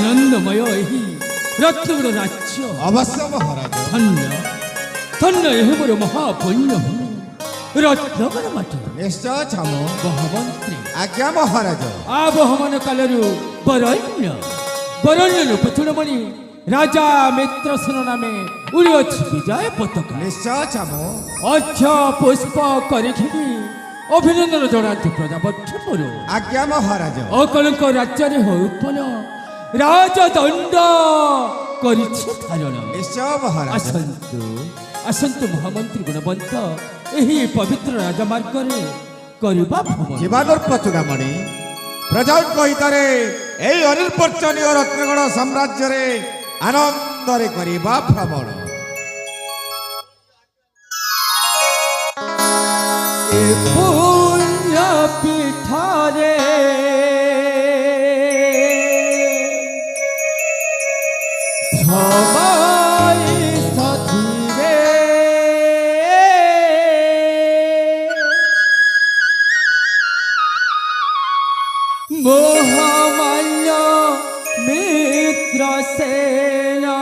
आनंदमय ही रत्नगुण राज्य अवश्य महाराज धन्य धन्य यह मोर महापुण्य रत्नगुण मठ निश्चय छाम महामंत्री आज्ञा महाराज आबहमान कालरू बरण्य बरण्य नृपचूड़मणि राजा मित्रसेन नामे उड़िअछि विजय पताका निश्चय छाम अर्घ्य पुष्प करिखिबि अभिनंदन जनाति प्रजापक्ष मोर आज्ञा महाराज अकलंक राज्य होपन राजदंड करिछि धारण निश्चय महाराज आसंतु आसंतु महामंत्री गुणवंत एही पवित्र राजमार्ग रे करबा भ्रमण जीवादर्प चूड़ामणि प्रजाक हितरे एई अनिर्वचनीय रत्नगण साम्राज्य रे आनंद रे करबा भ्रमण ए पुण्य पीठरे भवाई सधीरे मोहमान्य मित्र सेना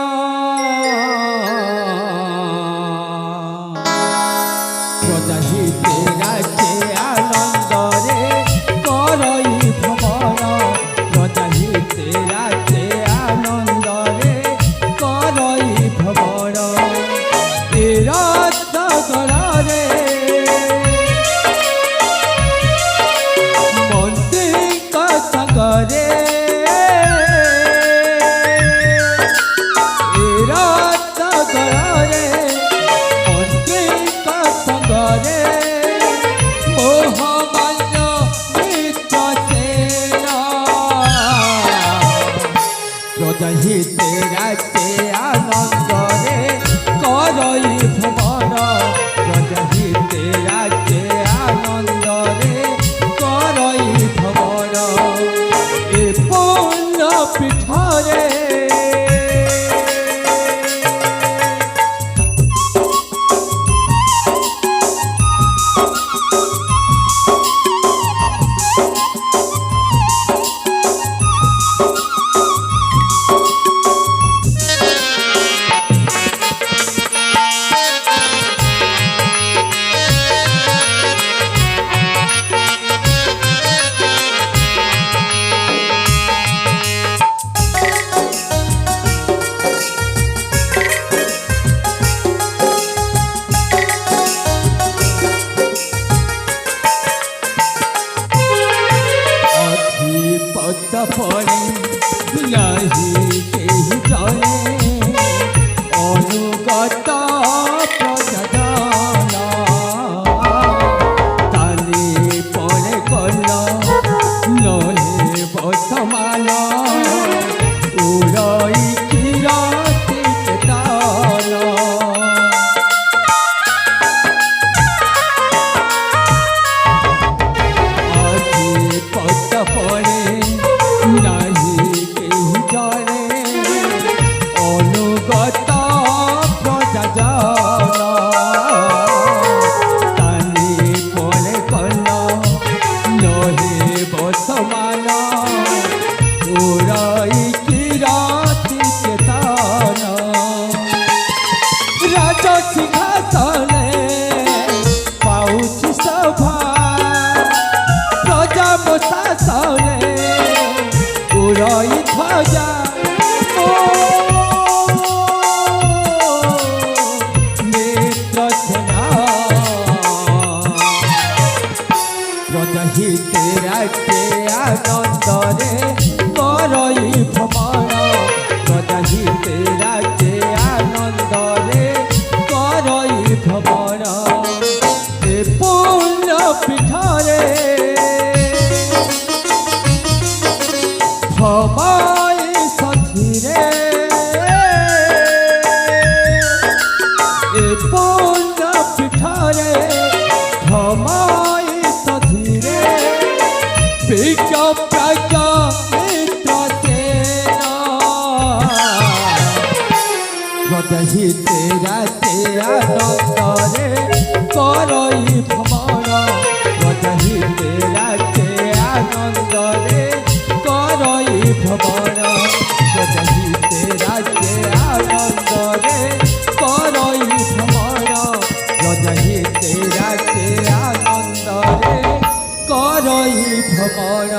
ଭ୍ରମଣ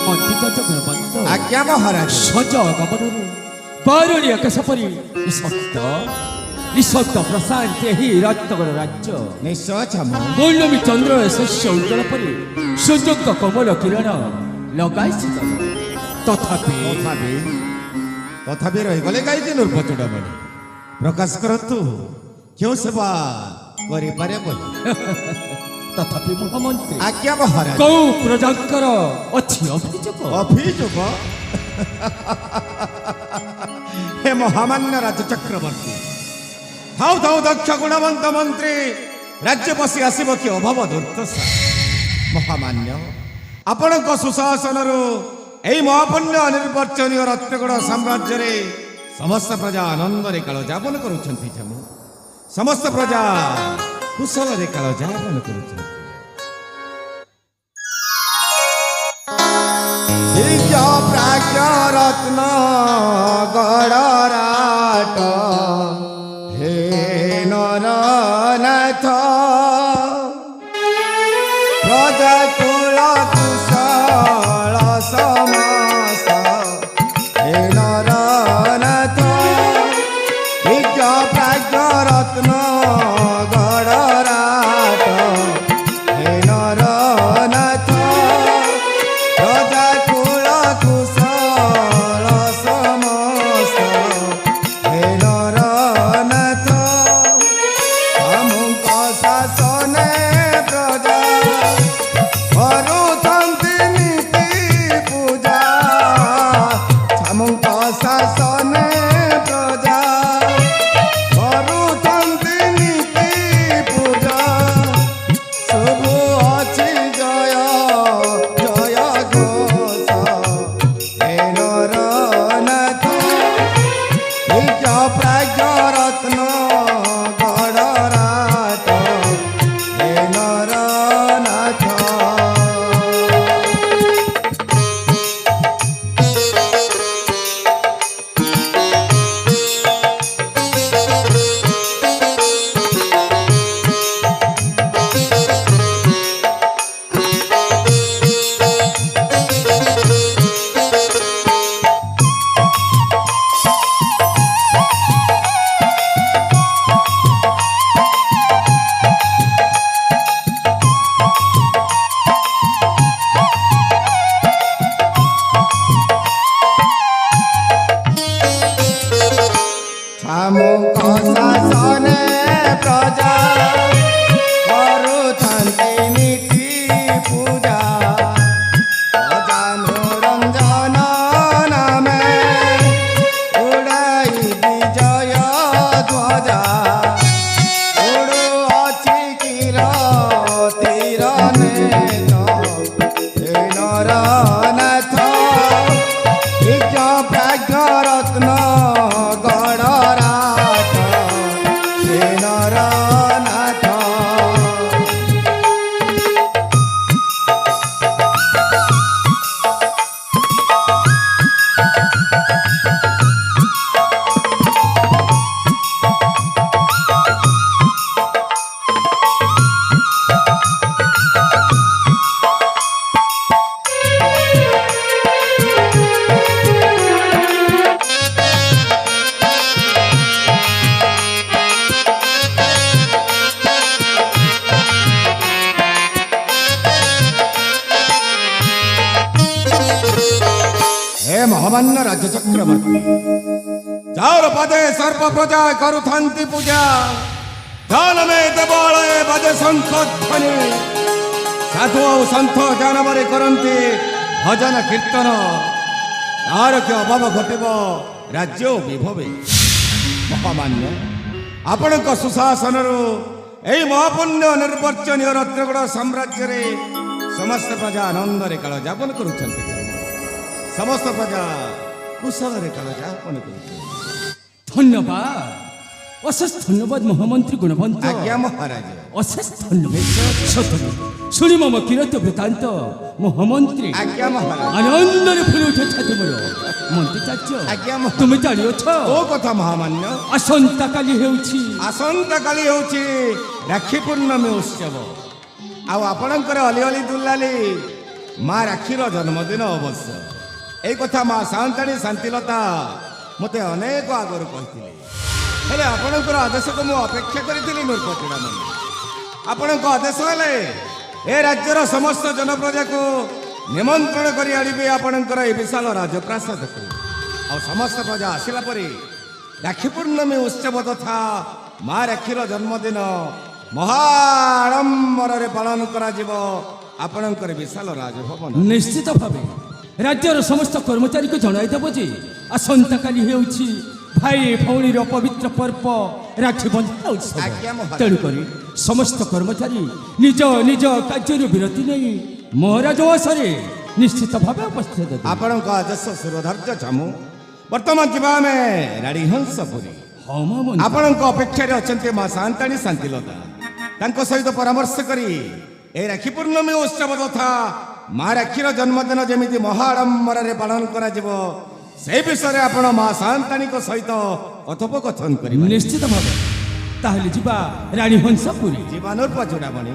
ମନ୍ଦିର ଚକ୍ରବର୍ତ୍ତ ଆଜ୍ଞା ମହାରାଜ। ସଜ ଗମନରେ ବାରଣୀ ଆକାଶ ପରି ନିଶବ୍ଦ ପ୍ରଶାନ୍ତ ଏହି ରତ୍ନଗଡ଼ ରାଜ୍ୟ ନିଶ୍ଚୟ ଛାମ। ପୌର୍ଣ୍ଣମୀ ଚନ୍ଦ୍ର ଶସ୍ୟ ଉଜ୍ଜଳ ପରି ସୂର୍ଯ୍ୟଙ୍କ କୋମଳ କିରଣ ଲଗାଇଛି ତଥାପି ତଥାପି ରହିଗଲେ କାହିଁକି ନୃପଚୂଡ଼ାମଣି? ପ୍ରକାଶ କରନ୍ତୁ କେଉଁ ସେବା କରିପାରେ ବୋଲି। ତଥାପି ମହାମନ୍ତ୍ରୀ ଆଜ୍ଞା ମହାରାଜ। କୋଉ ପ୍ରଜାଙ୍କର ଅଛି ଅଭିଯୋଗ? ଅଭିଯୋଗ? ହେ ମହାମାନ୍ୟ ରାଜ ଚକ୍ରବର୍ତ୍ତୀ, ଥାଉ ଥାଉ ଦକ୍ଷ ଗୁଣବନ୍ତ ମନ୍ତ୍ରୀ ରାଜ୍ୟ ପଶି ଆସିବ କି ଅଭାବ ଦୁର୍ଦ୍ଦଶା। ମହାମାନ୍ୟ, ଆପଣଙ୍କ ସୁଶାସନରୁ ଏହି ମହାପୁଣ୍ୟ ଅନିର୍ବାଚନୀୟ ରତ୍ନଗଡ଼ ସାମ୍ରାଜ୍ୟରେ ସମସ୍ତ ପ୍ରଜା ଆନନ୍ଦରେ କାଳ ଯାପନ କରୁଛନ୍ତି। ସମସ୍ତ ପ୍ରଜା କୁଶଳରେ କାଳ ଯାପନ କରୁଛନ୍ତି। ପ୍ରାଜ୍ଞ ରତ୍ନ ଗଡ଼ରାଟ ହେ ନରନାଥ ପ୍ରଜା କୁଳ କୁଶଳ ସମସ୍ତ ହେ ନରନାଥ ବିଜ୍ଞ ପ୍ରାଜ୍ଞ ରତ୍ନ ଗଡ଼ରାଟ ହେ ନରନାଥ ପ୍ରଜା କୁଳ କୁଶଳ ସମସ୍ତ ହେ ନରନାଥ ଆମଙ୍କ ଶାସନେ ପ୍ରଜା କରୁଛନ୍ତି ନୀତି ପୂଜା। ଆମଙ୍କ ଶାସନେ ପ୍ରଜା କରୁଛନ୍ତି ନୀତି ପୂଜା। ସବୁ ଅଛି ଜୟ ଜୟ ଘୋଷ ହେ ନରନାଥ ବିଜ୍ଞ ପ୍ରାଜ୍ଞ ରତ୍ନ ଗଡ଼ରାଟ ହେ ନରନାଥ। ଆମଙ୍କ ଶାସନେ ପ୍ରଜା କରୁଛନ୍ତି ନୀତି ପୂଜା। ପ୍ରଜାନୁରଞ୍ଜନ ନାମେ ଉଡ଼ାଇ ବିଜୟ ଧ୍ୱଜା। ଉଡ଼ୁଅଛି କିରତିର ନେତ ହେ ନରନାଥ ବିଜ୍ଞ ପ୍ରାଜ୍ଞ ରତ୍ନ ଗଡ଼ରାଟ ହେ ନରନାଥ। हे ମହାମାନ୍ୟ ରାଜ୍ୟ ଚକ୍ରବର୍ତ୍ତୀ, ଯାହାର ପଦେ ସର୍ବ ପ୍ରଜା କରୁଥାନ୍ତି ପୂଜା। ଦାନମେ ଦେବାଳୟ ବାଜେ ଶଙ୍ଖ ଧ୍ୱନି। ସାଧୁ ଆଉ ସନ୍ଥ ଜାନବରେ କରନ୍ତି ଭଜନ କୀର୍ତ୍ତନ। ତାହାର କି ଅଭାବ ଘଟିବ ରାଜ୍ୟ ବିଭବେ। ମହାମାନ୍ୟ, ଆପଣଙ୍କ ସୁଶାସନରୁ ଏହି ମହାପୁଣ୍ୟ ନିର୍ବାଚନୀୟ ରତ୍ନଗଡ଼ ସାମ୍ରାଜ୍ୟରେ ସମସ୍ତ ପ୍ରଜା ଆନନ୍ଦରେ କାଳ ଯାପନ କରୁଛନ୍ତି। ସମସ୍ତ ପ୍ରଜା କୁଶଳରେ କାଳ ଯାପନ କରୁଛନ୍ତି। ଧନ୍ୟବାଦ, ଅଶେଷ ଧନ୍ୟବାଦ ମହାମନ୍ତ୍ରୀ ଗୁଣବନ୍ତ। ଆଜ୍ଞା ମହାରାଜ। ଅଶେଷ ଧନ୍ୟବାଦ। ସତରେ ଶୁଣି ମମ କିରତ ବୃତ୍ତାନ୍ତ ମହାମନ୍ତ୍ରୀ ଆଜ୍ଞା ମହାରାଜ। ଆନନ୍ଦରେ ଫୁଲି ଉଠେ ଛାତି ମୋର। ମନ୍ତ୍ରୀ ଚାଚ, ଆଜ୍ଞା ମହାରାଜ। ତୁମେ ଜାଣିଅଛ ଓ କଥା ମହାମାନ୍ୟ? ଆସନ୍ତାକାଲି ହେଉଛି ଆସନ୍ତାକାଲି ହେଉଛି ରାକ୍ଷୀ ପୂର୍ଣ୍ଣମୀ ଉତ୍ସବ। ଆଉ ଆପଣଙ୍କର ଅଲି ଅଲି ଦୁଲାଲି ମା ରାକ୍ଷୀର ଜନ୍ମଦିନ ଅବଶ୍ୟ। ଏଇ କଥା ମା ସାନ୍ତାଣୀ ଶାନ୍ତିଲତା ମୋତେ ଅନେକ ଆଗରୁ କହିଥିଲେ। ହେଲେ ଆପଣଙ୍କର ଆଦେଶକୁ ମୁଁ ଅପେକ୍ଷା କରିଥିଲି ମୂର୍ଖ ଚୂଡ଼ାମଣି। ଆପଣଙ୍କ ଆଦେଶ ହେଲେ ଏ ରାଜ୍ୟର ସମସ୍ତ ଜନପ୍ରଜାକୁ ନିମନ୍ତ୍ରଣ କରି ଆଣିବେ ଆପଣଙ୍କର ଏ ବିଶାଳ ରାଜପ୍ରାସାଦକୁ। ଆଉ ସମସ୍ତ ପ୍ରଜା ଆସିଲା ପରେ ରାକ୍ଷୀ ପୂର୍ଣ୍ଣମୀ ଉତ୍ସବ ତଥା ମା ରାକ୍ଷୀର ଜନ୍ମଦିନ ମହାଆଡ଼ମ୍ବରରେ ପାଳନ କରାଯିବ ଆପଣଙ୍କର ବିଶାଳ ରାଜଭବନ। ନିଶ୍ଚିତ ଭାବେ ରାଜ୍ୟର ସମସ୍ତ କର୍ମଚାରୀଙ୍କୁ ଜଣାଇଦେବ ଯେ ଆସନ୍ତାକାଲି ହେଉଛି ଭାଇ ଭଉଣୀର ପବିତ୍ର ପର୍ବ ରାକ୍ଷୀ ବନ୍ଧନ ଉତ୍ସବ। ଆଜ୍ଞା ମହାରାଜ। ତେଣୁକରି ସମସ୍ତ କର୍ମଚାରୀ ନିଜ ନିଜ କାର୍ଯ୍ୟରୁ ବିରତି ନେଇ ମହାରାଜ ଆସରେ ନିଶ୍ଚିତ ଭାବେ ଉପସ୍ଥିତ ହେବେ। ଆପଣଙ୍କ ଆଦେଶ ଶିରୋଧାର୍ଯ୍ୟ ଚାମୁ। ବର୍ତ୍ତମାନ ଯିବା ଆମେ ରାଣୀହଂସପୁରୀ। ହଁ ମା ମନ୍ତ୍ରୀ। ଆପଣଙ୍କ ଅପେକ୍ଷାରେ ଅଛନ୍ତି ମା ସାନ୍ତାଣୀ ଶାନ୍ତିଲତା। ତାଙ୍କ ସହିତ ପରାମର୍ଶ କରି ଏ ରାକ୍ଷୀ ପୂର୍ଣ୍ଣମୀ ଉତ୍ସବ ତଥା ମା ରାକ୍ଷୀର ଜନ୍ମଦିନ ଯେମିତି ମହାଆଡ଼ମ୍ବରରେ ପାଳନ କରାଯିବ ସେ ବିଷୟରେ ଆପଣ ମା ସାନ୍ତାଣୀଙ୍କ ସହିତ କଥୋପକଥନ କରିବେ। ନିଶ୍ଚିତ ଭାବେ ତାହେଲେ ଯିବା ରାଣୀହଂସପୁରୀ। ଜୀବନର ଚୂଡ଼ାମଣି।